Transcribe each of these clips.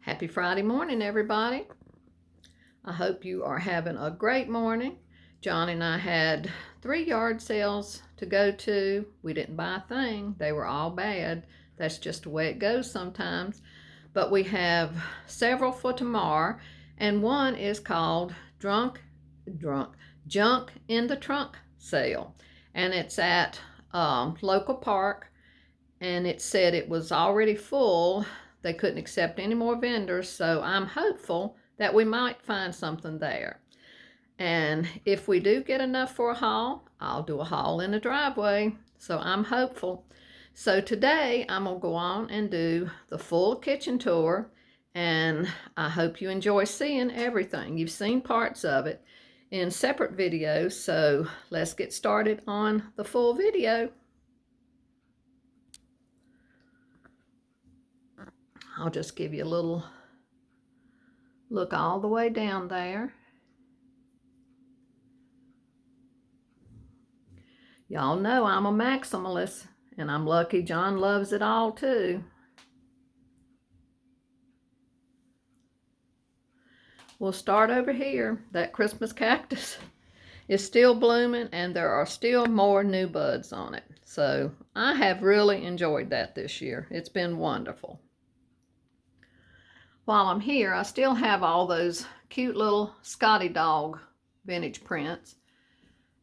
Happy Friday morning, everybody. I hope you are having a great morning. John and I had 3 yard sales to go to. We didn't buy a thing. They were all bad. That's just the way it goes sometimes. But we have several for tomorrow, and one is called Junk in the Trunk sale. And it's at local park, and it said it was already full. They couldn't accept any more vendors, so I'm hopeful that we might find something there. And if we do get enough for a haul, I'll do a haul in the driveway. So I'm hopeful. So today I'm going to go on and do the full kitchen tour, and I hope you enjoy seeing everything. You've seen parts of it in separate videos, so let's get started on the full video. I'll just give you a little look all the way down there. Y'all know I'm a maximalist, and I'm lucky John loves it all too. We'll start over here. That Christmas cactus is still blooming, and there are still more new buds on it. So I have really enjoyed that this year. It's been wonderful. While I'm here, I still have all those cute little Scotty dog vintage prints.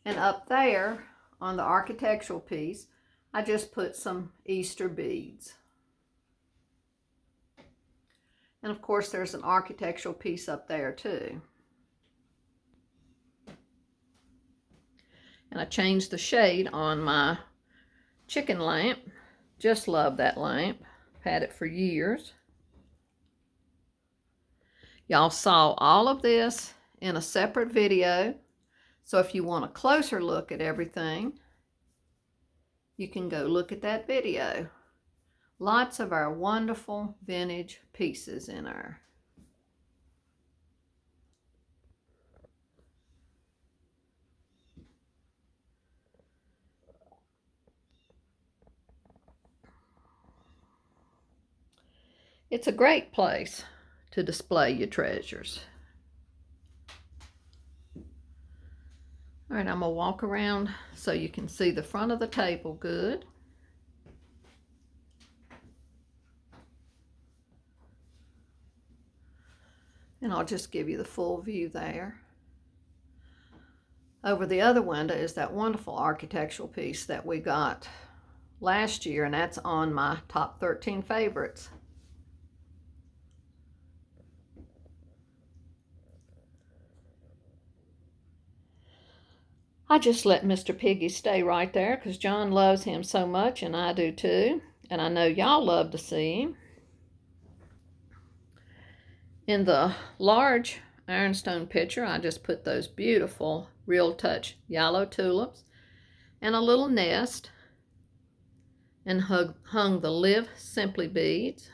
And up there on the architectural piece, I just put some Easter beads. And of course, there's an architectural piece up there too. And I changed the shade on my chicken lamp. Just love that lamp. Had it for years. Y'all saw all of this in a separate video. So if you want a closer look at everything, you can go look at that video. Lots of our wonderful vintage pieces in there. It's a great place to display your treasures. All right, I'm gonna walk around so you can see the front of the table good. And I'll just give you the full view there. Over the other window is that wonderful architectural piece that we got last year, and that's on my top 13 favorites. I just let Mr. Piggy stay right there because John loves him so much, and I do too. And I know y'all love to see him. In the large ironstone pitcher, I just put those beautiful Real Touch yellow tulips and a little nest, and hung the Live Simply beads.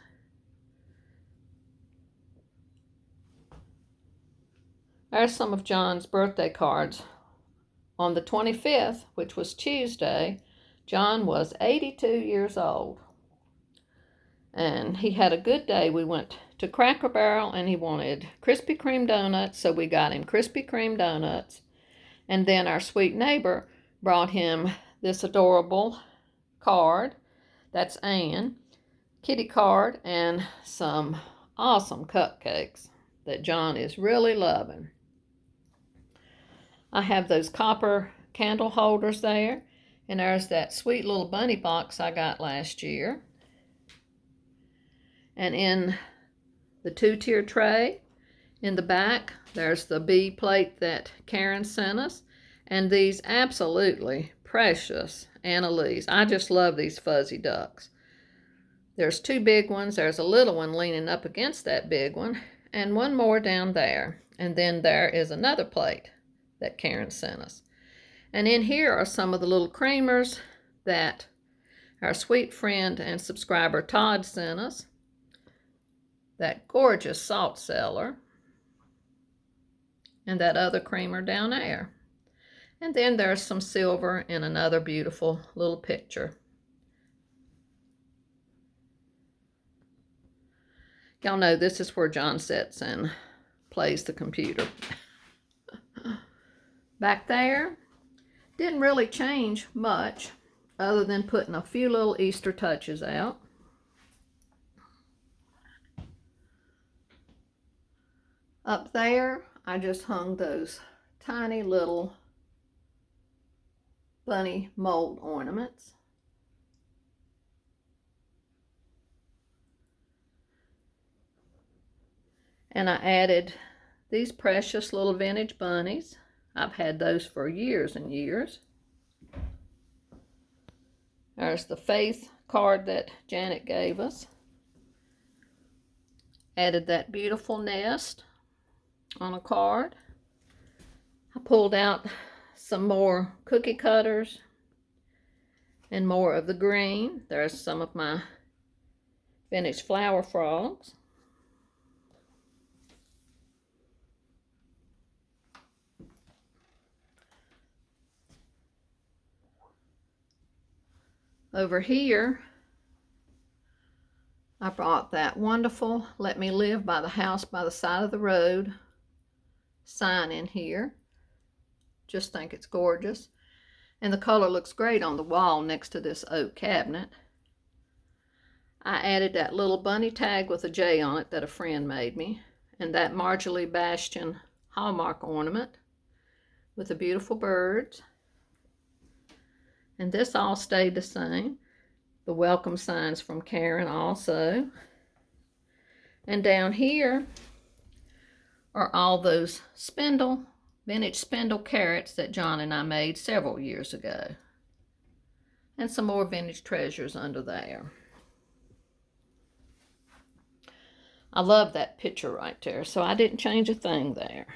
There's some of John's birthday cards. On the 25th, which was Tuesday, John was 82 years old. And he had a good day. We went to Cracker Barrel, and he wanted Krispy Kreme donuts, so we got him Krispy Kreme donuts. And then our sweet neighbor brought him this adorable card. That's Anne. Kitty card and some awesome cupcakes that John is really loving. I have those copper candle holders there, and there's that sweet little bunny box I got last year. And in the 2-tier tray in the back, there's the bee plate that Karen sent us, and these absolutely precious Annalise. I just love these fuzzy ducks. There's 2 big ones. There's a little one leaning up against that big one, and one more down there. And then there is another plate that Karen sent us. And in here are some of the little creamers that our sweet friend and subscriber Todd sent us. That gorgeous salt cellar, and that other creamer down there. And then there's some silver in another beautiful little picture. Y'all know this is where John sits and plays the computer. Back there, didn't really change much other than putting a few little Easter touches out. Up there, I just hung those tiny little bunny mold ornaments. And I added these precious little vintage bunnies. I've had those for years and years. There's the faith card that Janet gave us. Added that beautiful nest on a card. I pulled out some more cookie cutters and more of the green. There's some of my vintage flower frogs. Over here, I brought that wonderful "Let Me Live by the House by the Side of the Road" sign in here. Just think it's gorgeous. And the color looks great on the wall next to this oak cabinet. I added that little bunny tag with a J on it that a friend made me, and that Marjorie Bastian Hallmark ornament with the beautiful birds. And this all stayed the same. The welcome signs from Karen also. And down here are all those vintage spindle carrots that John and I made several years ago. And some more vintage treasures under there. I love that picture right there, so I didn't change a thing there.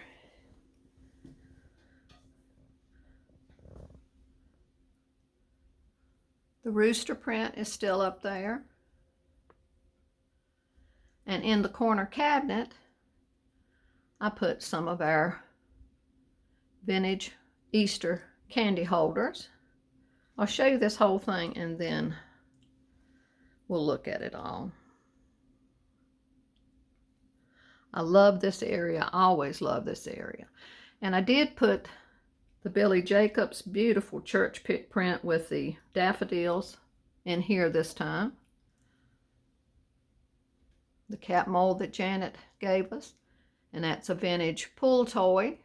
The rooster print is still up there. And in the corner cabinet, I put some of our vintage Easter candy holders. I'll show you this whole thing and then we'll look at it all. I love this area. I always love this area. And I did put the Billy Jacobs beautiful church print with the daffodils in here this time. The cat mold that Janet gave us. And that's a vintage pull toy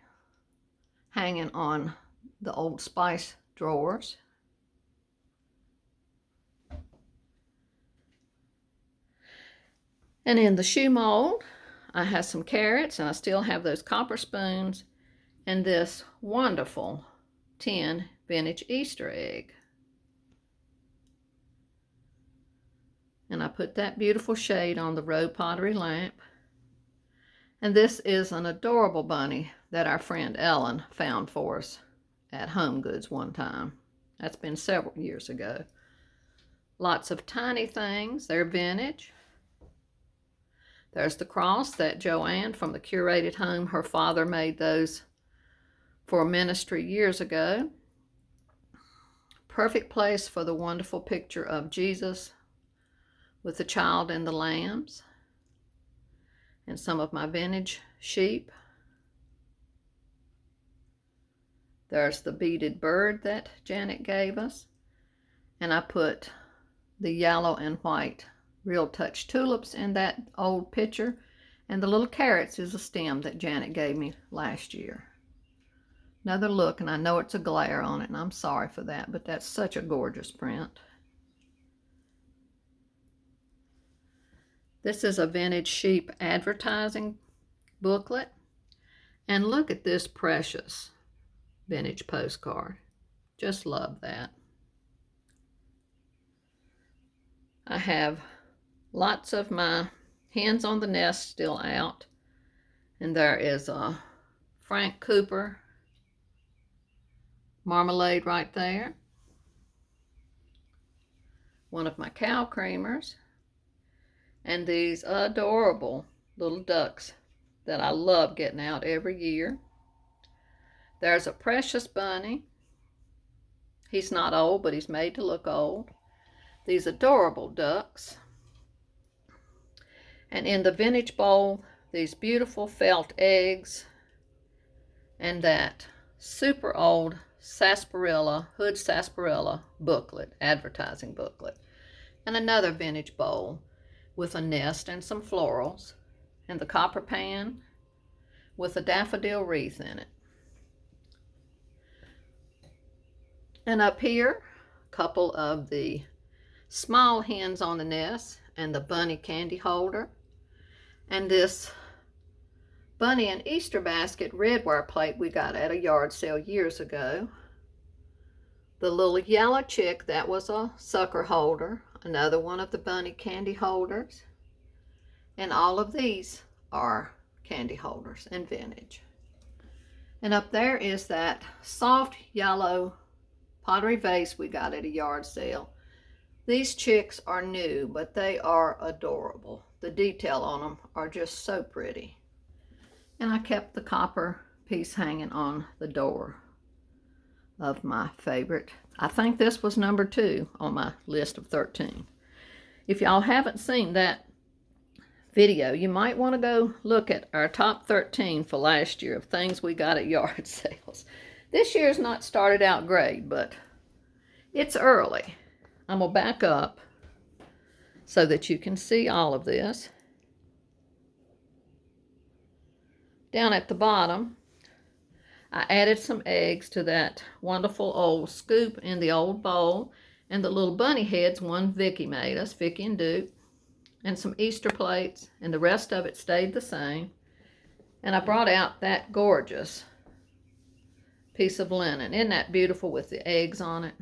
hanging on the Old Spice drawers. And in the shoe mold, I have some carrots, and I still have those copper spoons and this wonderful tin vintage Easter egg. And I put that beautiful shade on the Roe pottery lamp. And this is an adorable bunny that our friend Ellen found for us at Home Goods one time. That's been several years ago. Lots of tiny things. They're vintage. There's the cross that Joanne from the Curated Home, her father made those for a ministry years ago. Perfect place for the wonderful picture of Jesus with the child and the lambs. And some of my vintage sheep. There's the beaded bird that Janet gave us. And I put the yellow and white Real Touch tulips in that old picture. And the little carrots is a stem that Janet gave me last year. Another look, and I know it's a glare on it, and I'm sorry for that, but that's such a gorgeous print. This is a vintage sheep advertising booklet. And look at this precious vintage postcard. Just love that. I have lots of my hens on the nest still out. And there is a Frank Cooper marmalade right there. One of my cow creamers. And these adorable little ducks that I love getting out every year. There's a precious bunny. He's not old, but he's made to look old. These adorable ducks. And in the vintage bowl, these beautiful felt eggs and that super old sarsaparilla, hood sarsaparilla booklet, advertising booklet. And another vintage bowl with a nest and some florals, and the copper pan with a daffodil wreath in it. And up here, a couple of the small hens on the nest and the bunny candy holder, and this bunny and Easter basket redware plate we got at a yard sale years ago. The little yellow chick, that was a sucker holder, another one of the bunny candy holders, and all of these are candy holders and vintage. And up there is that soft yellow pottery vase we got at a yard sale. These chicks are new, but they are adorable. The detail on them are just so pretty. And I kept the copper piece hanging on the door of my favorite. I think this was number 2 on my list of 13. If y'all haven't seen that video, you might want to go look at our top 13 for last year of things we got at yard sales. This year's not started out great, but it's early. I'm going to back up so that you can see all of this. Down at the bottom, I added some eggs to that wonderful old scoop in the old bowl, and the little bunny heads, one Vicky made us, Vicky and Duke, and some Easter plates, and the rest of it stayed the same. And I brought out that gorgeous piece of linen. Isn't that beautiful with the eggs on it?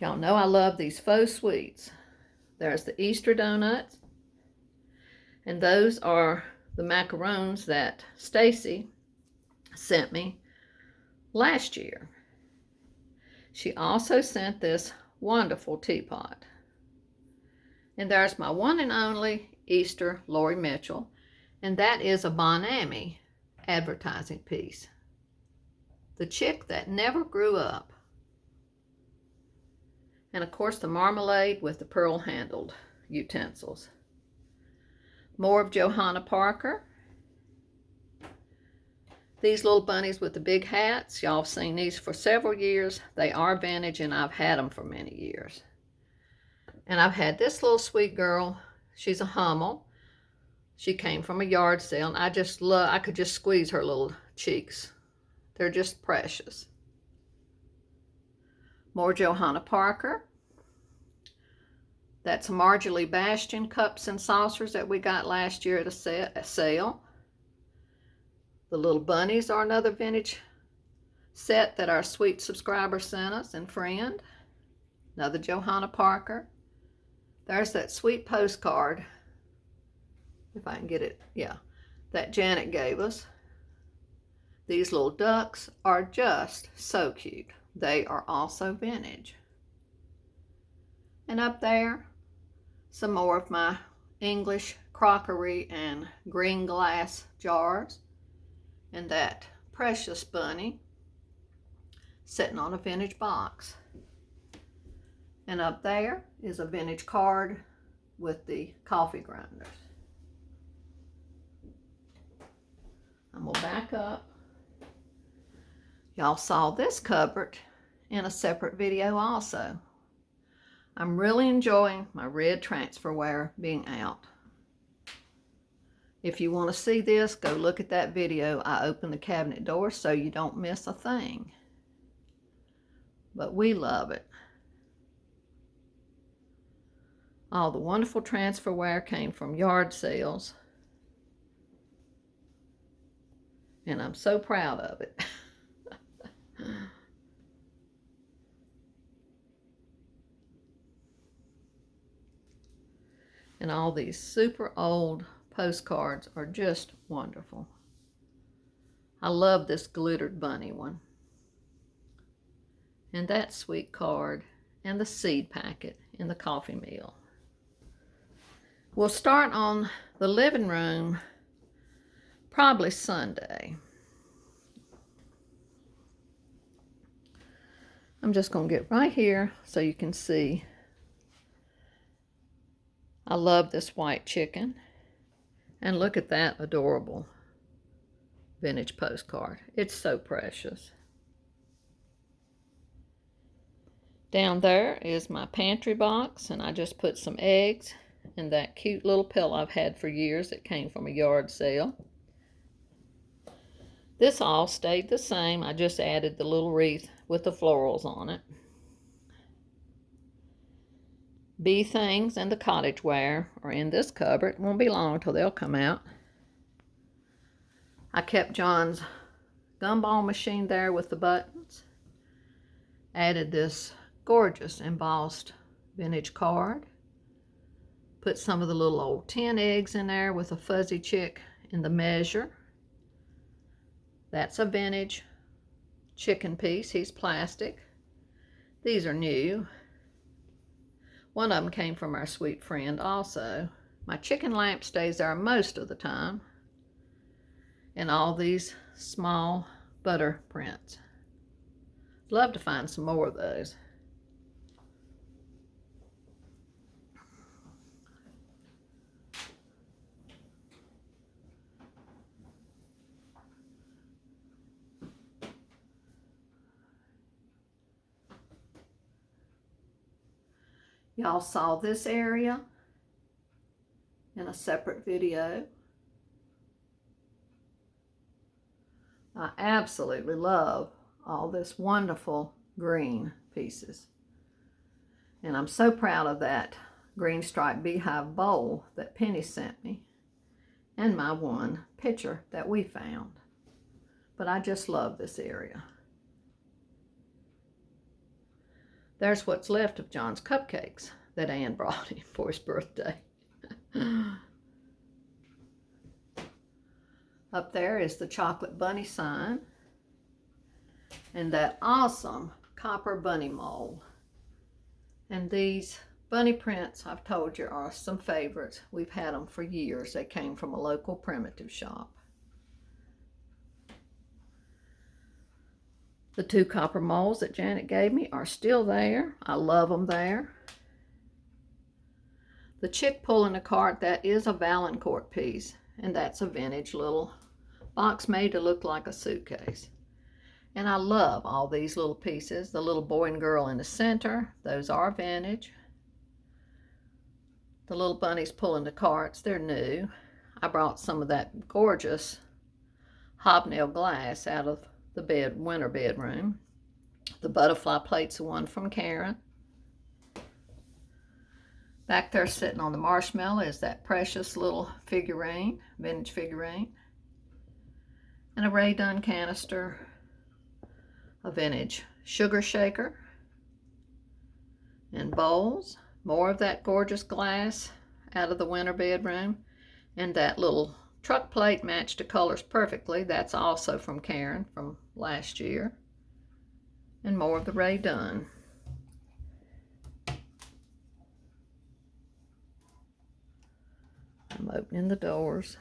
Y'all know I love these faux sweets. There's the Easter donuts, and those are the macarons that Stacy sent me last year. She also sent this wonderful teapot. And there's my one and only Easter Lori Mitchell, and that is a Bonami advertising piece. The chick that never grew up. And of course the marmalade with the pearl-handled utensils. More of Johanna Parker. These little bunnies with the big hats, y'all have seen these for several years. They are vintage, and I've had them for many years. And I've had this little sweet girl. She's a Hummel. She came from a yard sale, and I could just squeeze her little cheeks. They're just precious. More Johanna Parker. That's Marjorie Bastion cups and saucers that we got last year at a sale. The little bunnies are another vintage set that our sweet subscriber sent us and friend. Another Johanna Parker. There's that sweet postcard, if I can get it, yeah, that Janet gave us. These little ducks are just so cute. They are also vintage. And up there, some more of my English crockery and green glass jars, and that precious bunny sitting on a vintage box. And up there is a vintage card with the coffee grinders. I'm gonna back up. Y'all saw this cupboard in a separate video also. I'm really enjoying my red transferware being out. If you want to see this, go look at that video. I opened the cabinet door so you don't miss a thing. But we love it. All the wonderful transferware came from yard sales. And I'm so proud of it. And all these super old postcards are just wonderful. I love this glittered bunny one. And that sweet card and the seed packet in the coffee meal. We'll start on the living room probably Sunday. I'm just going to get right here so you can see I love this white chicken. And look at that adorable vintage postcard. It's so precious. Down there is my pantry box, and I just put some eggs and that cute little pillow I've had for years that came from a yard sale. This all stayed the same. I just added the little wreath with the florals on it. Bee things and the cottage ware are in this cupboard. It won't be long till they'll come out. I kept John's gumball machine there with the buttons. Added this gorgeous embossed vintage card. Put some of the little old tin eggs in there with a fuzzy chick in the measure. That's a vintage chicken piece. He's plastic. These are new. One of them came from our sweet friend also. My chicken lamp stays there most of the time. And all these small butter prints. Love to find some more of those. Y'all saw this area in a separate video. I absolutely love all this wonderful green pieces. And I'm so proud of that green striped beehive bowl that Penny sent me and my one picture that we found. But I just love this area. There's what's left of John's cupcakes that Ann brought him for his birthday. Up there is the chocolate bunny sign and that awesome copper bunny mold. And these bunny prints, I've told you, are some favorites. We've had them for years. They came from a local primitive shop. The two copper molds that Janet gave me are still there. I love them there. The chick pulling the cart, that is a Valancourt piece, and that's a vintage little box made to look like a suitcase. And I love all these little pieces. The little boy and girl in the center, those are vintage. The little bunnies pulling the carts, they're new. I brought some of that gorgeous hobnail glass out of the winter bedroom. The butterfly plate's the one from Karen. Back there sitting on the marshmallow is that precious little figurine, vintage figurine. And a Ray Dunn canister, a vintage sugar shaker, and bowls. More of that gorgeous glass out of the winter bedroom. And that little truck plate matched the colors perfectly. That's also from Karen from last year. And more of the Ray Dunn. I'm opening the doors.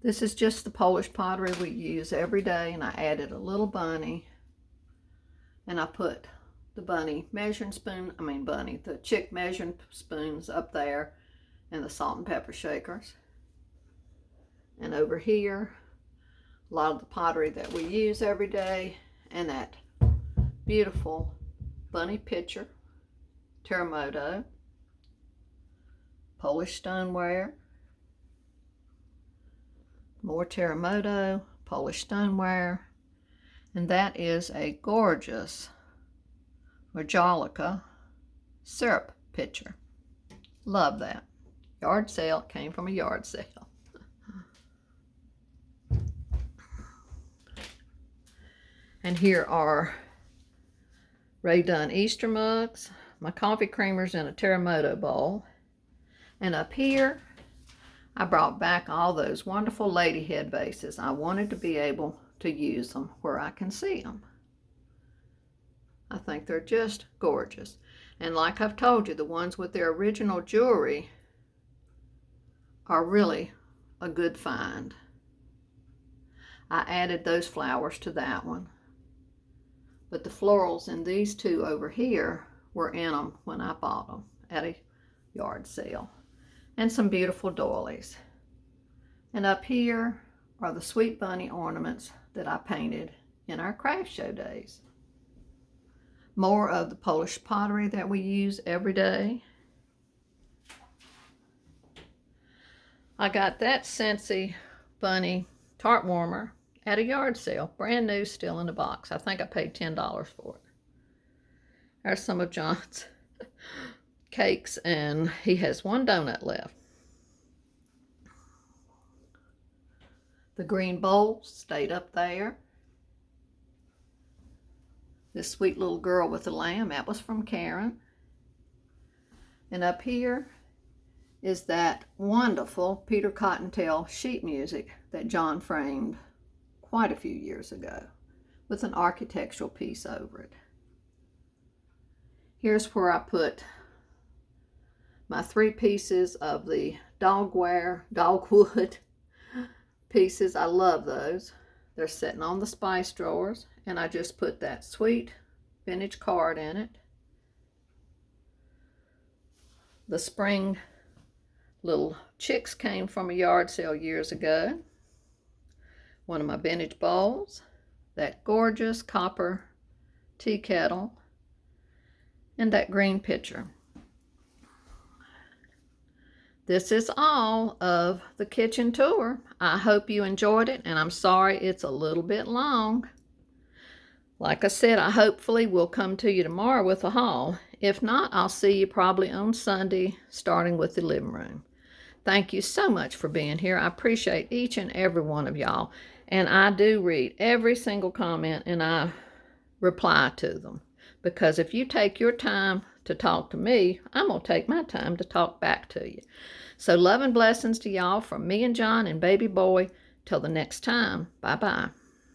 This is just the Polish pottery we use every day, and I added a little bunny. And I put the bunny measuring spoon, the chick measuring spoons up there, and the salt and pepper shakers. And over here, a lot of the pottery that we use every day, and that beautiful bunny pitcher, Terremoto, Polish stoneware, more Terremoto, Polish stoneware, and that is a gorgeous Majolica syrup pitcher. Love that. Yard sale, came from a yard sale. And here are Ray Dunn Easter mugs, my coffee creamers in a Terremoto bowl. And up here, I brought back all those wonderful lady head vases. I wanted to be able to use them where I can see them. I think they're just gorgeous. And like I've told you, the ones with their original jewelry are really a good find. I added those flowers to that one. But the florals in these two over here were in them when I bought them at a yard sale. And some beautiful doilies. And up here are the Sweet Bunny ornaments that I painted in our craft show days. More of the Polish pottery that we use every day. I got that Scentsy bunny tart warmer at a yard sale, brand new, still in the box. I think I paid $10 for it. There's some of John's cakes, and he has one donut left. The green bowl stayed up there. This sweet little girl with the lamb, that was from Karen. And up here is that wonderful Peter Cottontail sheet music that John framed quite a few years ago with an architectural piece over it. Here's where I put my 3 pieces of the dogwood pieces. I love those. They're sitting on the spice drawers, and I just put that sweet vintage card in it. The spring little chicks came from a yard sale years ago. One of my vintage bowls, that gorgeous copper tea kettle, and that green pitcher. This is all of the kitchen tour. I hope you enjoyed it, and I'm sorry it's a little bit long. Like I said, I hopefully will come to you tomorrow with a haul. If not, I'll see you probably on Sunday, starting with the living room. Thank you so much for being here. I appreciate each and every one of y'all. And I do read every single comment, and I reply to them. Because if you take your time to talk to me, I'm going to take my time to talk back to you. So love and blessings to y'all from me and John and baby boy. Till the next time. Bye-bye.